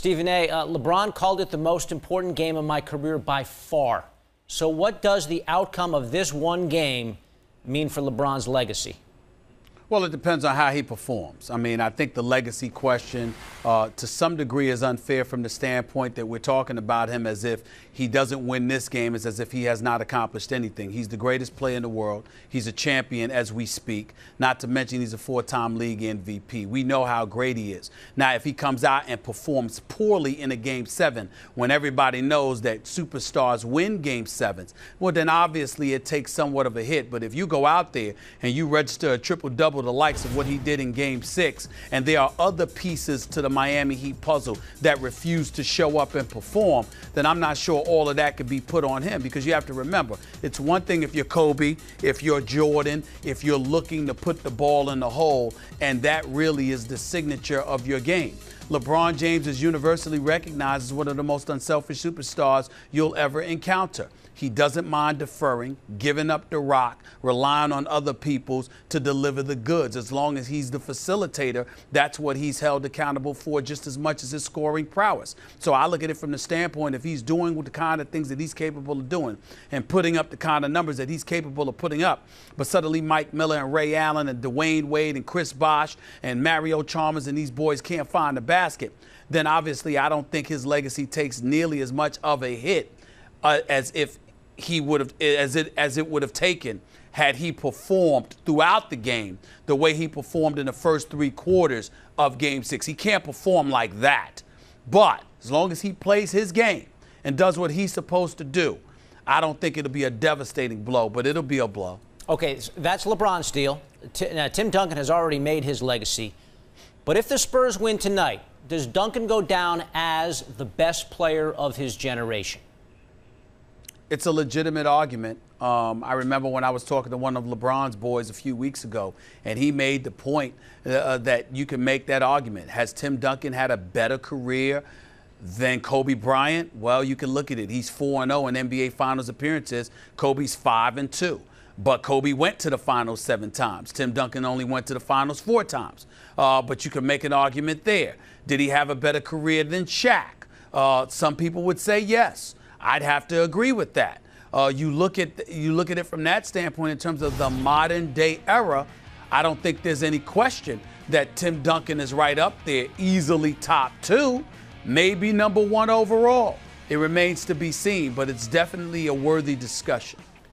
Stephen A., LeBron called it the most important game of my career by far. So what does the outcome of this one game mean for LeBron's legacy? Well, it depends on how he performs. I mean, I think the legacy question to some degree is unfair from the standpoint that we're talking about him as if he doesn't win this game. It's as if he has not accomplished anything. He's the greatest player in the world. He's a champion as we speak, not to mention he's a four-time league MVP. We know how great he is. Now, if he comes out and performs poorly in a Game 7, when everybody knows that superstars win Game 7s, well, then obviously it takes somewhat of a hit. But if you go out there and you register a triple-double the likes of what he did in Game 6, and there are other pieces to the Miami Heat puzzle that refuse to show up and perform, then I'm not sure all of that could be put on him, because you have to remember, it's one thing if you're Kobe, if you're Jordan, if you're looking to put the ball in the hole, and that really is the signature of your game. LeBron James is universally recognized as one of the most unselfish superstars you'll ever encounter. He doesn't mind deferring, giving up the rock, relying on other people's to deliver the goods. As long as he's the facilitator, that's what he's held accountable for just as much as his scoring prowess. So I look at it from the standpoint, if he's doing the kind of things that he's capable of doing and putting up the kind of numbers that he's capable of putting up, but suddenly Mike Miller and Ray Allen and Dwayne Wade and Chris Bosh and Mario Chalmers and these boys can't find the basket, then obviously I don't think his legacy takes nearly as much of a hit as if he would have, as it would have taken had he performed throughout the game the way he performed in the first 3 quarters of Game 6. He can't perform like that. But as long as he plays his game and does what he's supposed to do, I don't think it'll be a devastating blow, but it'll be a blow. Okay, that's LeBron's deal. Tim Duncan has already made his legacy. But if the Spurs win tonight, does Duncan go down as the best player of his generation? It's a legitimate argument. I remember when I was talking to one of LeBron's boys a few weeks ago, and he made the point that you can make that argument. Has Tim Duncan had a better career than Kobe Bryant? Well, you can look at it. He's 4-0 in NBA Finals appearances. Kobe's 5-2. But Kobe went to the finals 7 times. Tim Duncan only went to the finals 4 times. But you can make an argument there. Did he have a better career than Shaq? Some people would say yes. I'd have to agree with that. You look at it from that standpoint in terms of the modern day era. I don't think there's any question that Tim Duncan is right up there, easily top 2, maybe number 1 overall. It remains to be seen, but it's definitely a worthy discussion.